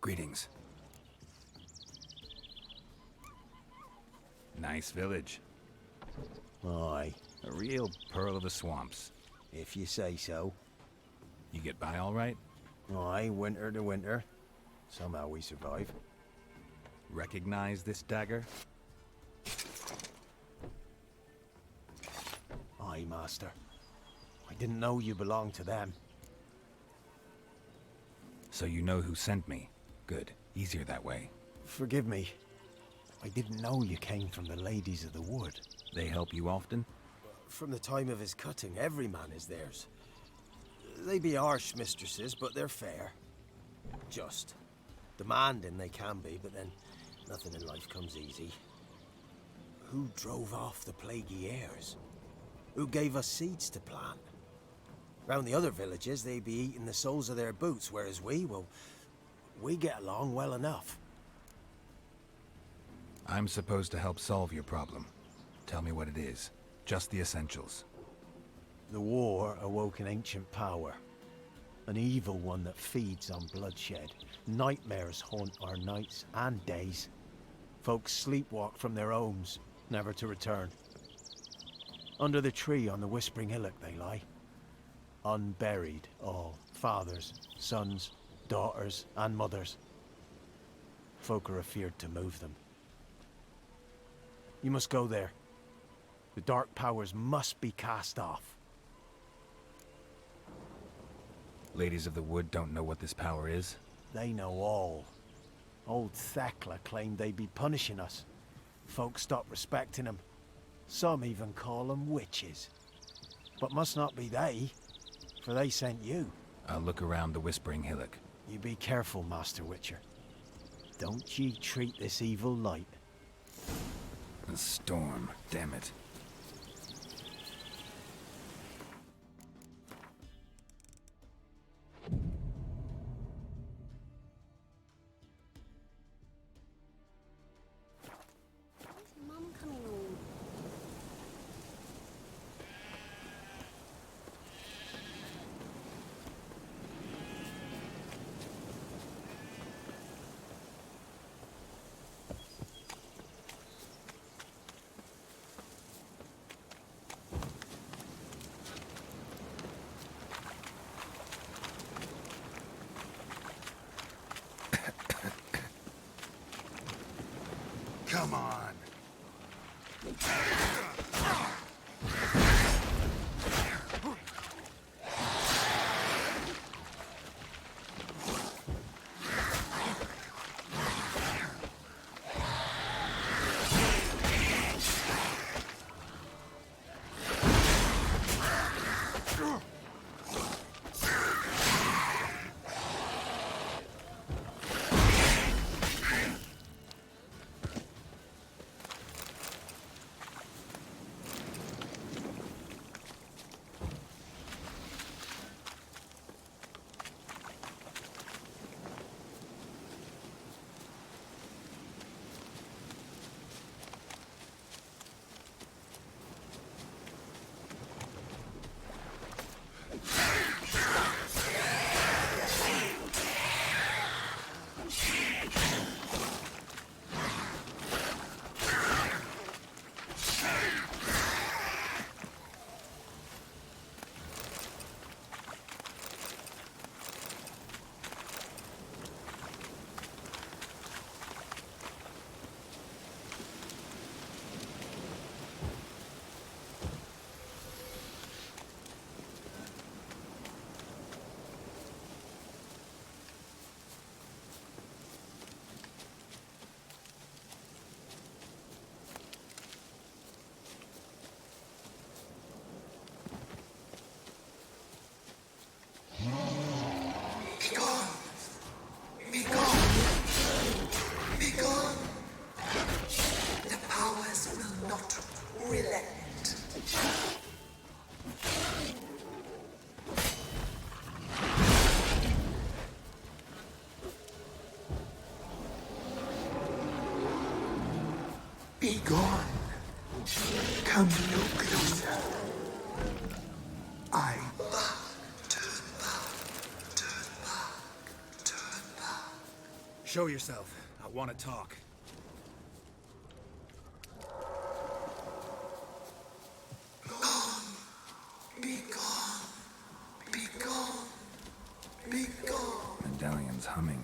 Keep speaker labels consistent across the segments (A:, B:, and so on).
A: Greetings. Nice village.
B: Aye,
A: A real pearl of the swamps.
B: if you say so.
A: You get by all right?
B: Aye, winter to winter. Somehow we survive.
A: Recognize this dagger?
B: Aye, master. I didn't know you belonged to them.
A: So you know who sent me. Good. Easier that way.
B: Forgive me. I didn't know you came from the Ladies of the Wood.
A: They help you often?
B: From the time of his cutting, every man is theirs. They be harsh mistresses, but they're fair. Just. Demanding they can be, but then nothing in life comes easy. Who drove off the plaguey airs? Who gave us seeds to plant? Round the other villages, they be eating the soles of their boots, whereas we get along well enough.
A: I'm supposed to help solve your problem. Tell me what it is. Just the essentials.
B: The war awoke an ancient power. An evil one that feeds on bloodshed. Nightmares haunt our nights and days. Folks sleepwalk from their homes, never to return. Under the tree on the Whispering Hillock they lie. Unburied all, fathers, sons, daughters and mothers. Folk are afeared to move them. You must go there. The dark powers must be cast off.
A: Ladies of the Wood don't know what this power is?
B: They know all. Old Thekla claimed they'd be punishing us. Folk stopped respecting them. Some even call them witches. But must not be they, for they sent you.
A: I'll look around the Whispering Hillock.
B: You be careful, Master Witcher. Don't ye treat this evil light.
A: A storm, damn it.
C: Where's Mum coming on?
A: Come on!
D: Be gone. Come no closer. I turn back, turn back, turn back.
A: Show yourself. I want to talk.
D: Be gone. Be gone. Be gone.
A: Medallion's humming.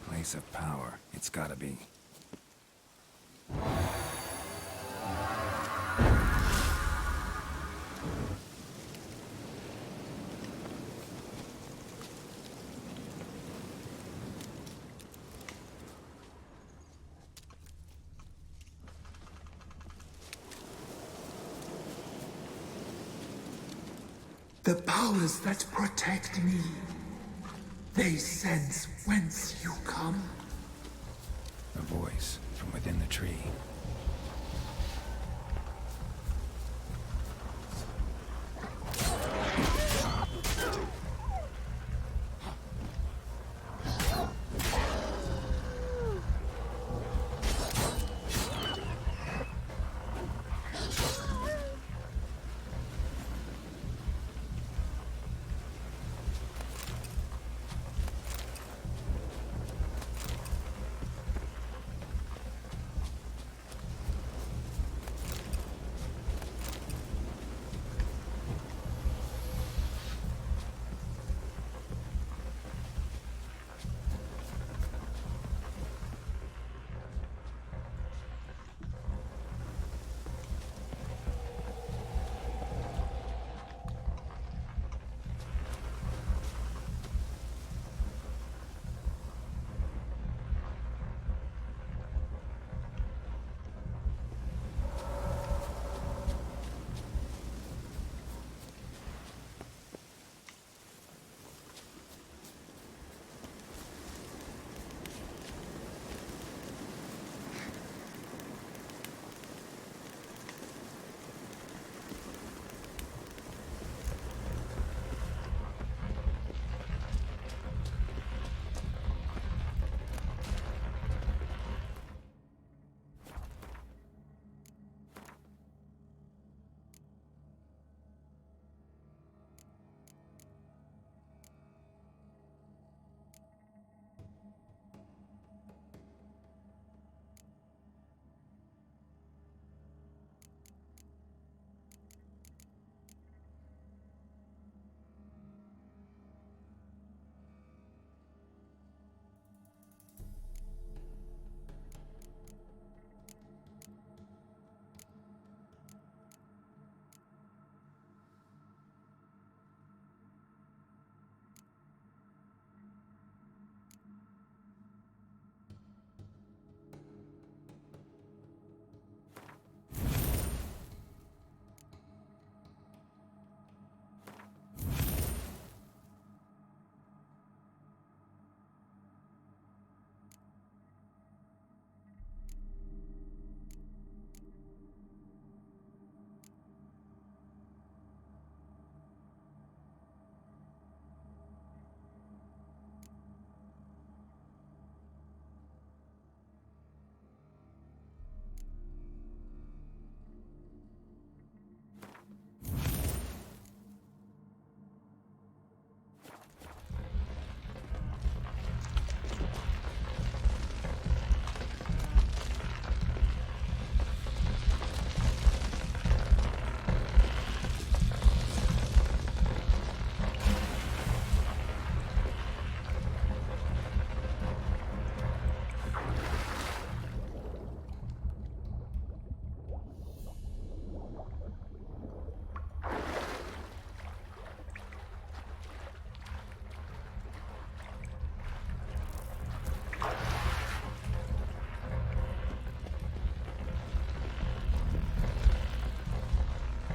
A: Place of power. It's gotta be.
D: The powers that protect me, they sense whence you come.
A: A voice from within the tree.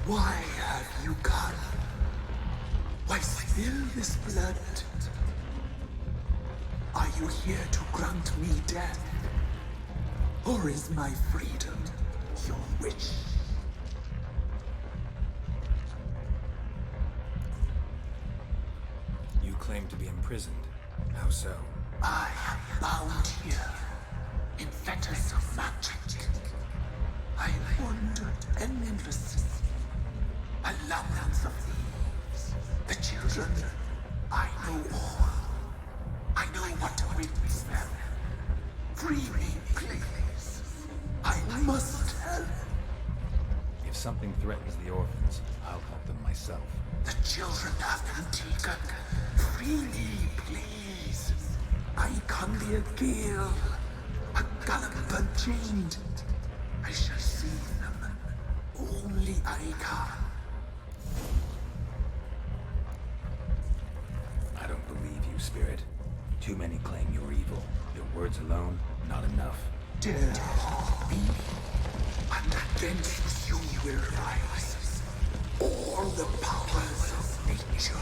D: Why have you come? Why spill this blood? Are you here to grant me death? Or is my freedom your wish?
A: You claim to be imprisoned. How so?
D: I am bound here in fetters of magic. I wandered endlessly along of thieves. The children, I know all. I know want to witness them. Free me, please. I must help.
A: If something threatens the orphans, I'll help them myself.
D: The children of Antigua. Free me, please. I can be a gale, a gallop unchained. I shall save them. Only I can.
A: I don't believe you, Spirit. Too many claim you're evil. Your words alone, not enough.
D: Dare harm me, and against you will rise all the powers of nature.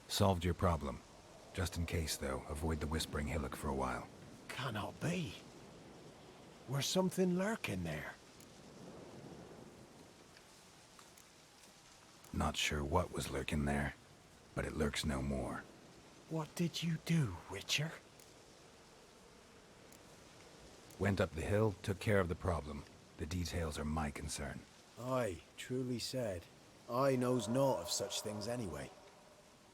A: Solved your problem. Just in case, though, avoid the Whispering Hillock for a while.
B: Cannot be. Where's something lurking there?
A: Not sure what was lurking there, but it lurks no more.
B: What did you do, Witcher?
A: Went up the hill, took care of the problem. The details are my concern.
B: Aye, truly said. I knows naught of such things anyway.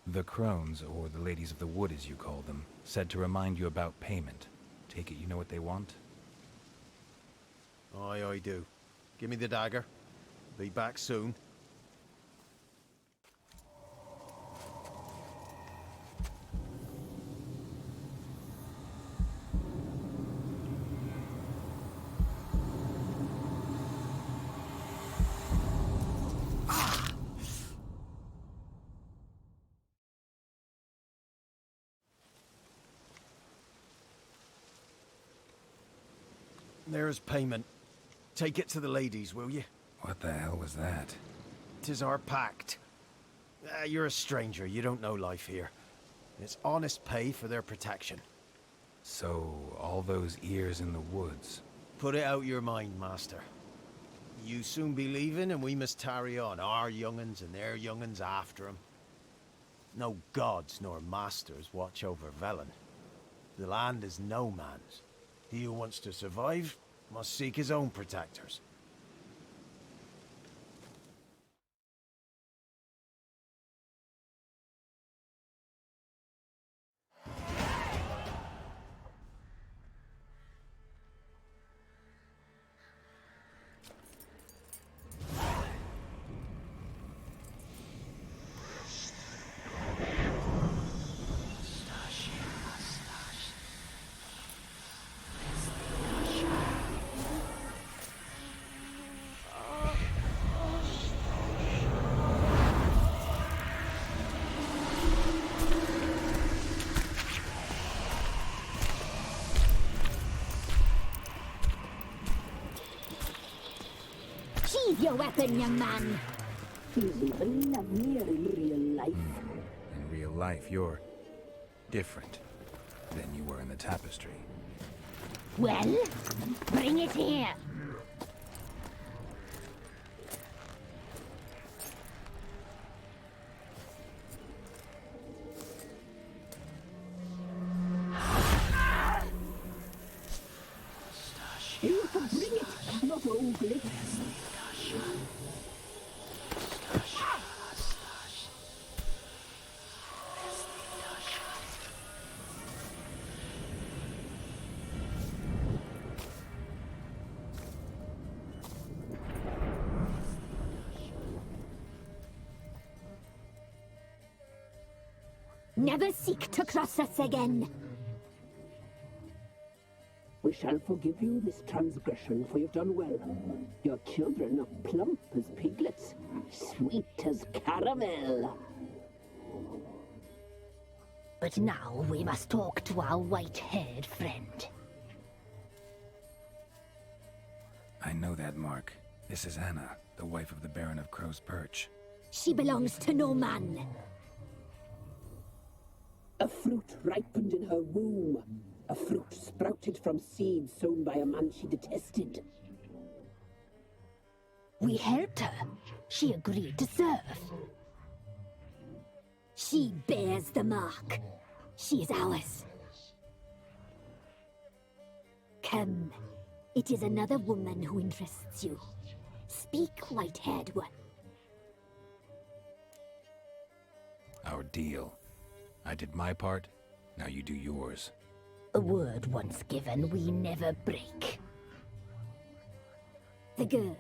A: The Crones, or the Ladies of the Wood as you call them, said to remind you about payment. Take it you know what they want?
B: Aye, I do. Give me the dagger. Be back soon. There's payment. Take it to the ladies, will you?
A: What the hell was that?
B: 'Tis our pact. You're a stranger, you don't know life here. It's honest pay for their protection.
A: So, all those ears in the woods.
B: Put it out your mind, master. You soon be leaving and we must tarry on, our young'uns and their young'uns after 'em. No gods nor masters watch over Velen. The land is no man's. He who wants to survive must seek his own protectors.
E: Sheathe your weapon, young man.
F: He's even lovelier in real life.
A: In real life, you're different than you were in the tapestry.
E: Well, bring it here.
F: Google it.
E: Never seek to cross us again.
F: We shall forgive you this transgression, for you've done well. Your children are plump as piglets, sweet as caramel.
E: But now we must talk to our white-haired friend.
A: I know that mark. This is Anna, the wife of the Baron of Crow's Perch.
E: She belongs to no man.
F: A fruit ripened in her womb. A fruit sprouted from seeds sown by a man she detested.
E: We helped her. She agreed to serve. She bears the mark. She is ours. Come. It is another woman who interests you. Speak, white-haired one.
A: Our deal. I did my part, now you do yours.
E: A word once given, we never break. The girl.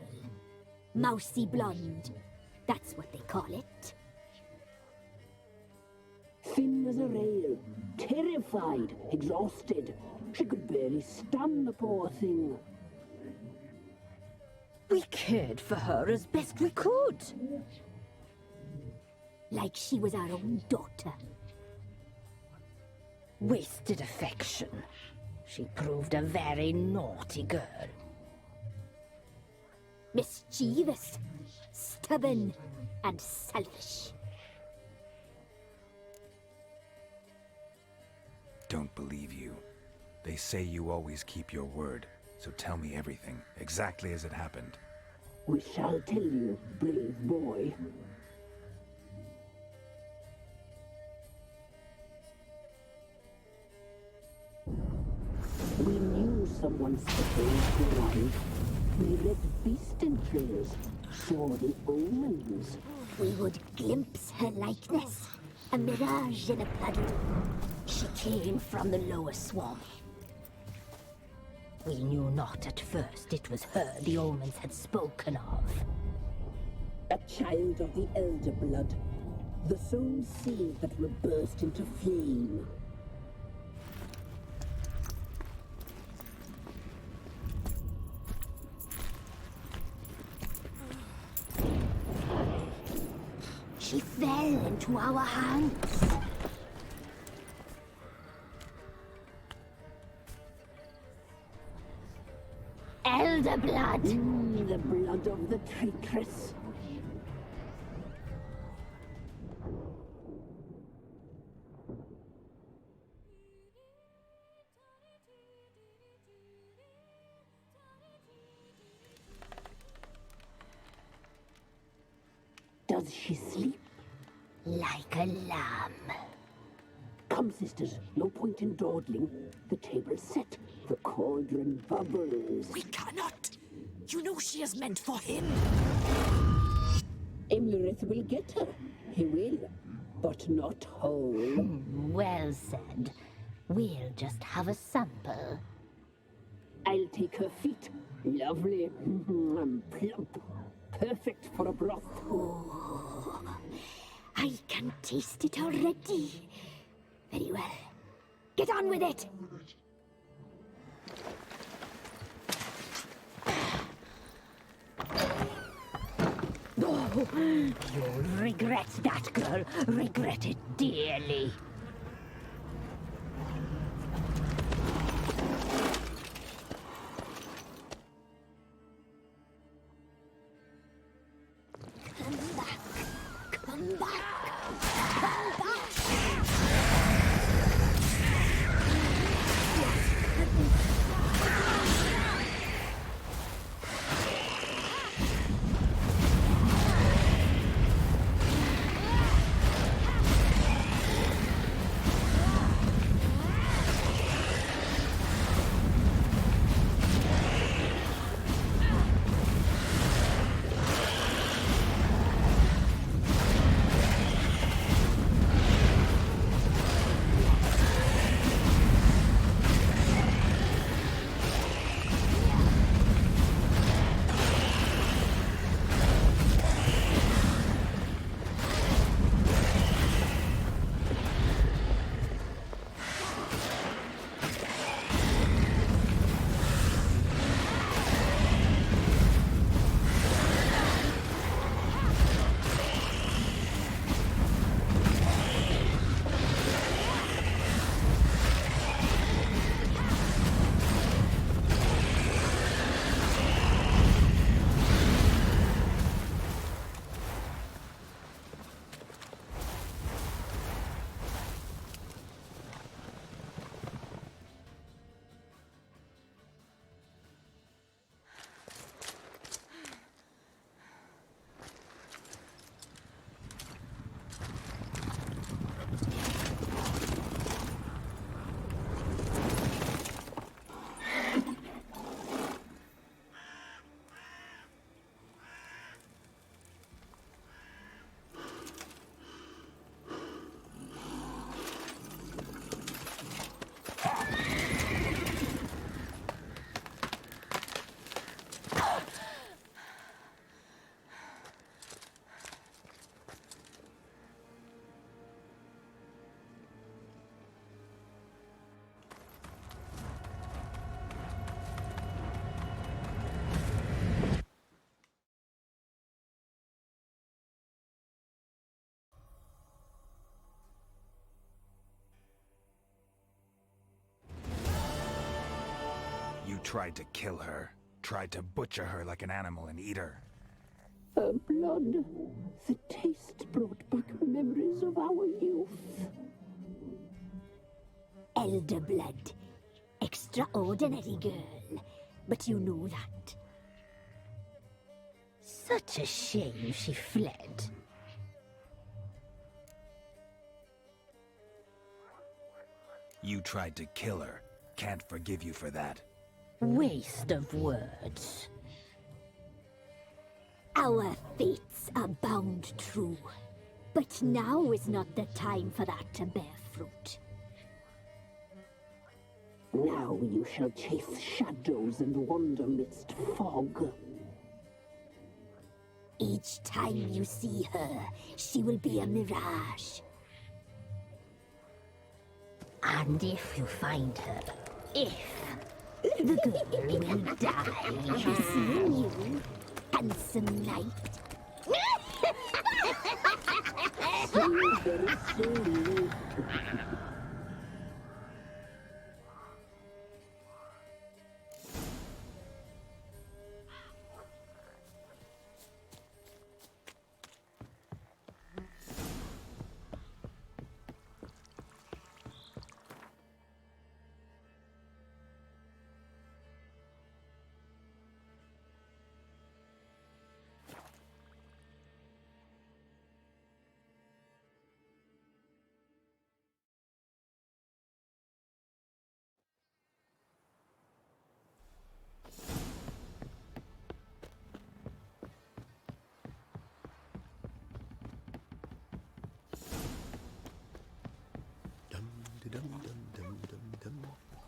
E: Mousy blonde. That's what they call it.
F: Thin as a rail, terrified, exhausted. She could barely stand, the poor thing.
E: We cared for her as best we could. Like she was our own daughter. Wasted affection. She proved a very naughty girl. Mischievous, stubborn, and selfish.
A: Don't believe you. They say you always keep your word, so tell me everything, exactly as it happened.
F: We shall tell you, brave boy. We knew someone supposed to arrive. We read beast entrails, saw the omens.
E: We would glimpse her likeness, a mirage in a puddle. She came from the lower swamp. We knew not at first it was her the omens had spoken of.
F: A child of the elder blood, the sown seed that will burst into flame.
E: She fell into our hands. Elder blood!
F: The blood of the traitress. Does she sleep?
E: Like a lamb.
F: Come, sisters, no point in dawdling. The table's set, the cauldron bubbles.
G: We cannot! You know she is meant for him!
F: Imlerith will get her. He will, but not whole.
E: Well said. We'll just have a sample.
F: I'll take her feet. Lovely. Plump. Perfect for a broth.
E: I can taste it already. Very well. Get on with it! Oh, you'll regret that, girl. Regret it dearly. Come back. Come back. Come back.
A: tried to kill her. Tried to butcher her like an animal and eat her.
F: Her blood. The taste brought back memories of our youth.
E: Elder blood. Extraordinary girl. But you know that. Such a shame she fled.
A: You tried to kill her. Can't forgive you for that.
E: Waste of words. Our fates are bound true. But now is not the time for that to bear fruit.
F: Now you shall chase shadows and wander midst fog.
E: Each time you see her, she will be a mirage. And if you find her, the girl will die. Be seeing you, handsome knight.
F: Very slowly.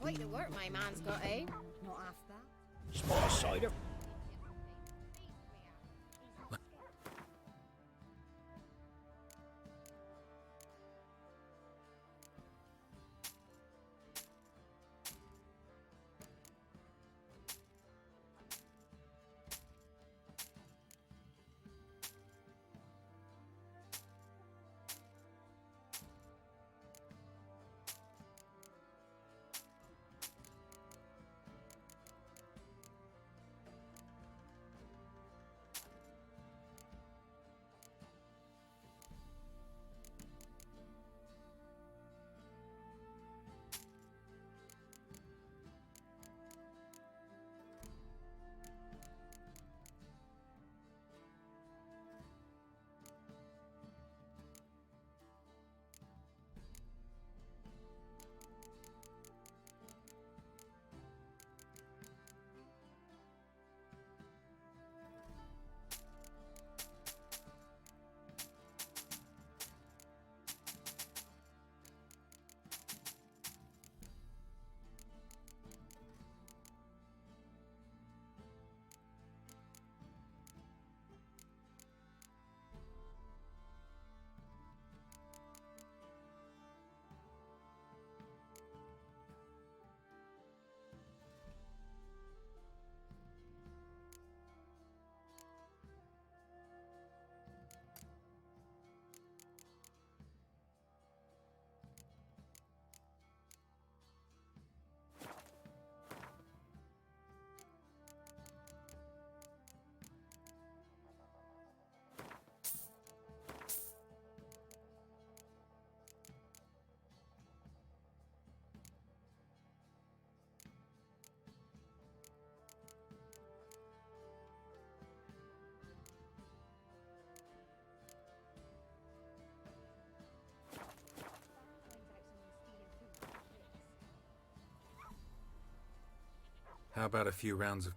C: Quite the work my man's got, eh? Not half bad.
B: Spot a cider.
A: How about a few rounds of...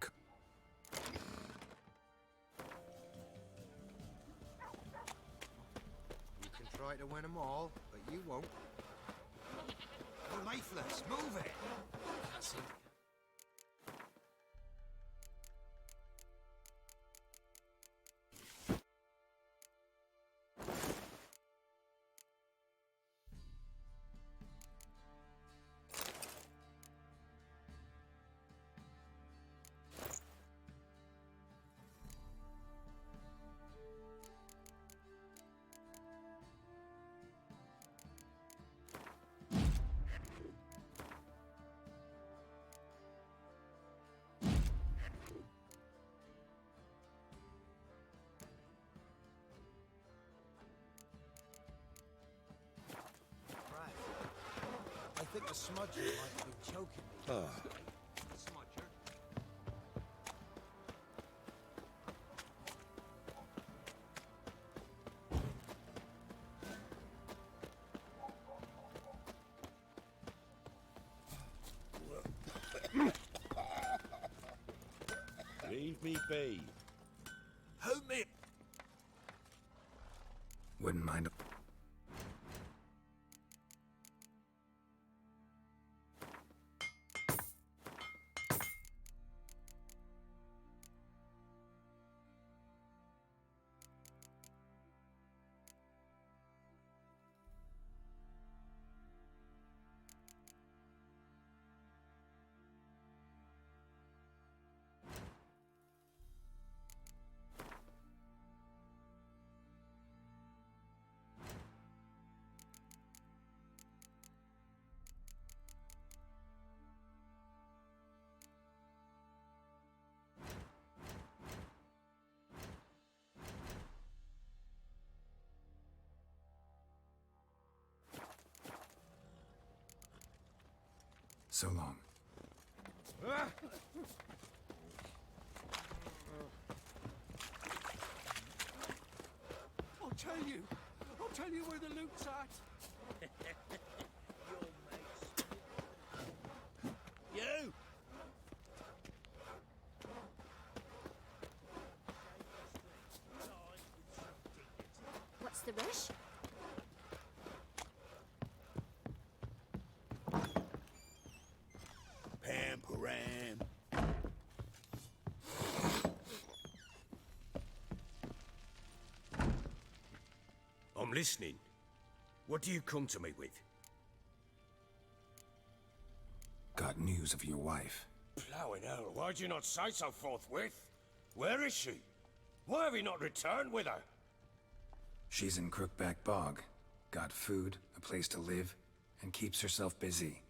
B: You can try to win them all, but you won't. You're lifeless. Move it. The smudger might be choking me.
H: Leave me be.
B: Help me!
A: Wouldn't mind. So long.
H: I'll tell you where the loot's at. You!
C: What's the rush?
H: Pamparam. I'm listening. What do you come to me with?
A: Got news of your wife.
H: Plowing hell, why'd you not say so forthwith? Where is she? Why have you not returned with her?
A: She's in Crookback Bog. Got food, a place to live, and keeps herself busy.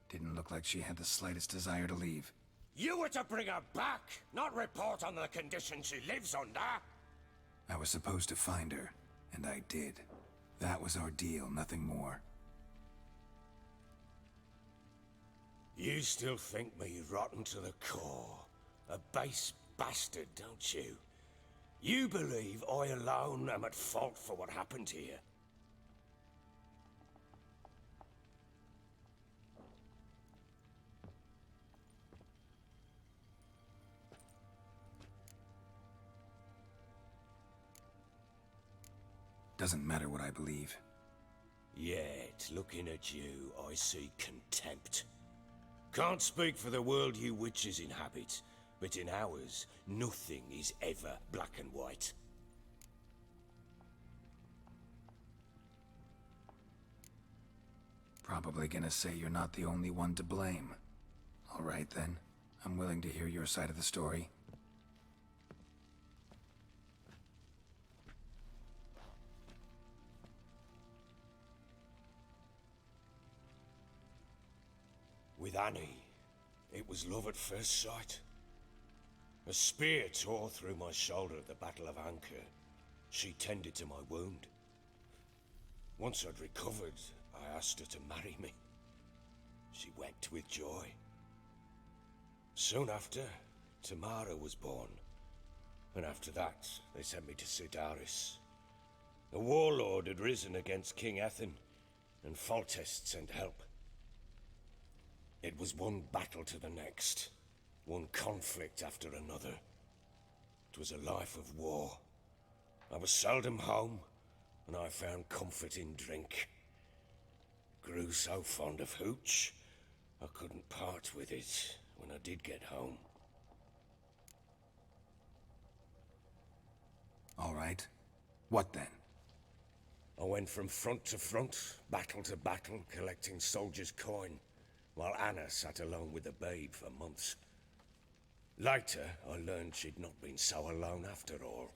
A: Didn't look like she had the slightest desire to leave.
H: You were to bring her back, not report on the conditions she lives under.
A: I was supposed to find her, and I did. That was our deal, nothing more.
H: You still think me rotten to the core. A base bastard, don't you? You believe I alone am at fault for what happened here.
A: Doesn't matter what I believe.
H: Yet, looking at you, I see contempt. Can't speak for the world you witches inhabit, but in ours, nothing is ever black and white.
A: Probably gonna say you're not the only one to blame. All right then, I'm willing to hear your side of the story.
H: With Annie, it was love at first sight. A spear tore through my shoulder at the Battle of Anchor. She tended to my wound. Once I'd recovered, I asked her to marry me. She wept with joy. Soon after, Tamara was born. And after that, they sent me to Sidaris. A warlord had risen against King Ethan, and Foltest sent help. It was one battle to the next, one conflict after another. It was a life of war. I was seldom home, and I found comfort in drink. Grew so fond of hooch, I couldn't part with it when I did get home.
A: All right. What then?
H: I went from front to front, battle to battle, collecting soldiers' coin, while Anna sat alone with the babe for months. Later, I learned she'd not been so alone after all.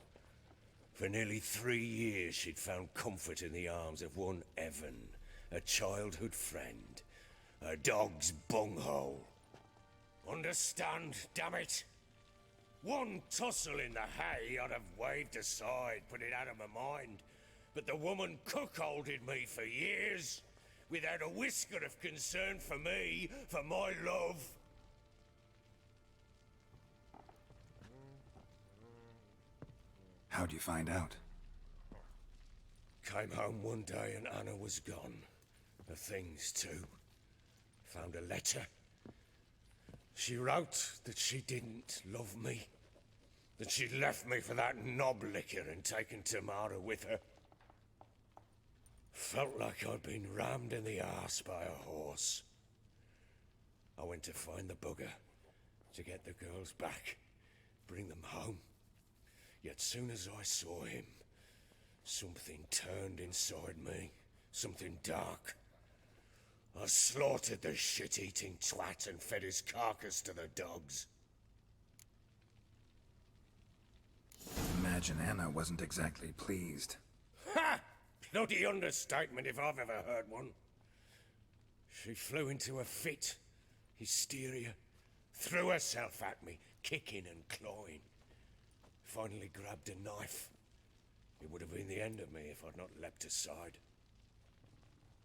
H: For nearly 3 years, she'd found comfort in the arms of one Evan, a childhood friend, a dog's bunghole. Understand, damn it? One tussle in the hay I'd have waved aside, put it out of my mind. But the woman cuckolded me for years. without a whisker of concern for me, for my love.
A: How'd you find out?
H: Came home one day and Anna was gone. Her things too. Found a letter. She wrote that she didn't love me. That she'd left me for that knob licker and taken Tamara with her. Felt like I'd been rammed in the arse by a horse. I went to find the bugger, to get the girls back, bring them home. Yet soon as I saw him, something turned inside me, something dark. I slaughtered the shit-eating twat and fed his carcass to the dogs.
A: Imagine Anna wasn't exactly pleased.
H: Ha! Bloody understatement if I've ever heard one. She flew into a fit, hysteria, threw herself at me, kicking and clawing. Finally grabbed a knife. It would have been the end of me if I'd not leapt aside.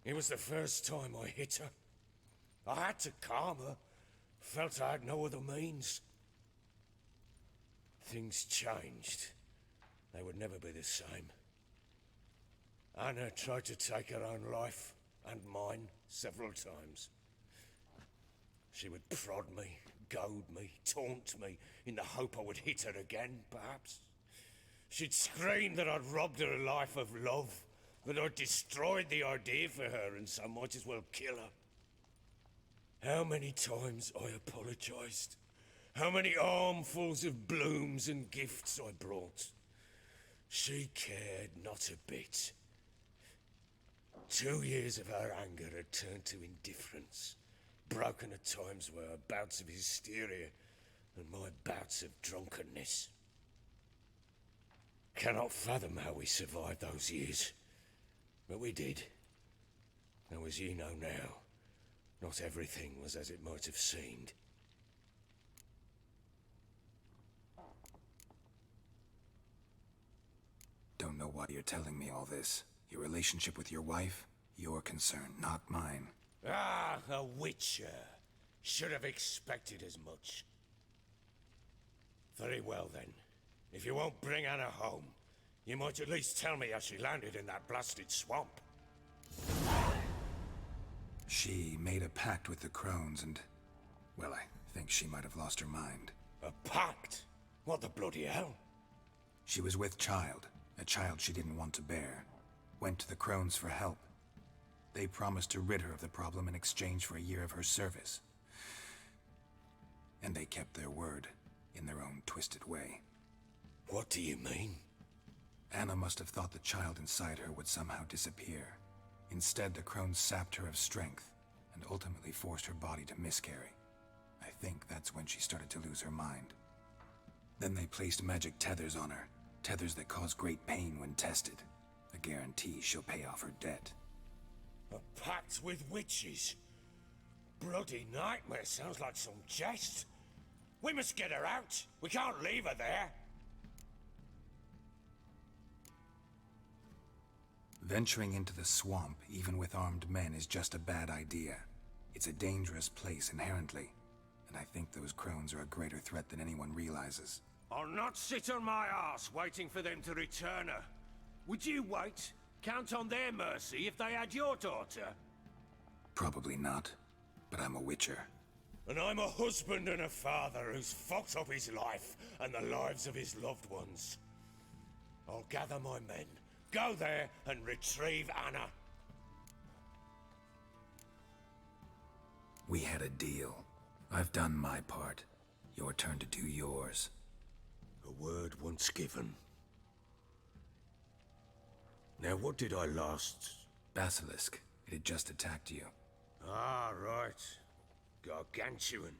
H: It was the first time I hit her. I had to calm her. Felt I had no other means. Things changed. They would never be the same. Anna tried to take her own life, and mine, several times. She would prod me, goad me, taunt me, in the hope I would hit her again, perhaps. She'd scream that I'd robbed her life of love, that I'd destroyed the idea for her, and so might as well kill her. How many times I apologized. How many armfuls of blooms and gifts I brought. She cared not a bit. 2 years of her anger had turned to indifference, broken at times were her bouts of hysteria and my bouts of drunkenness. Cannot fathom how we survived those years, but we did. Now, as you know now, not everything was as it might have seemed.
A: Don't know why you're telling me all this. Your relationship with your wife? Your concern, not mine.
H: Ah, a witcher. Should have expected as much. Very well then. If you won't bring Anna home, you might at least tell me how she landed in that blasted swamp.
A: She made a pact with the Crones and... well, I think she might have lost her mind.
H: A pact? What the bloody hell?
A: She was with child, a child she didn't want to bear. Went to the Crones for help. They promised to rid her of the problem in exchange for a year of her service. And they kept their word, in their own twisted way.
H: What do you mean?
A: Anna must have thought the child inside her would somehow disappear. Instead, the Crones sapped her of strength, and ultimately forced her body to miscarry. I think that's when she started to lose her mind. Then they placed magic tethers on her, tethers that cause great pain when tested. A guarantee she'll pay off her debt.
H: A pact with witches? Bloody nightmare, sounds like some jest. We must get her out. We can't leave her there.
A: Venturing into the swamp, even with armed men, is just a bad idea. It's a dangerous place inherently, and I think those Crones are a greater threat than anyone realizes.
H: I'll not sit on my arse waiting for them to return her. Would you wait? Count on their mercy if they had your daughter?
A: Probably not, but I'm a witcher.
H: And I'm a husband and a father who's fucked up his life and the lives of his loved ones. I'll gather my men, go there and retrieve Anna.
A: We had a deal. I've done my part. Your turn to do yours.
H: A word once given. Now, what did I last...
A: Basilisk. It had just attacked you.
H: Ah, right. Gargantuan.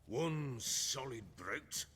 H: One solid brute.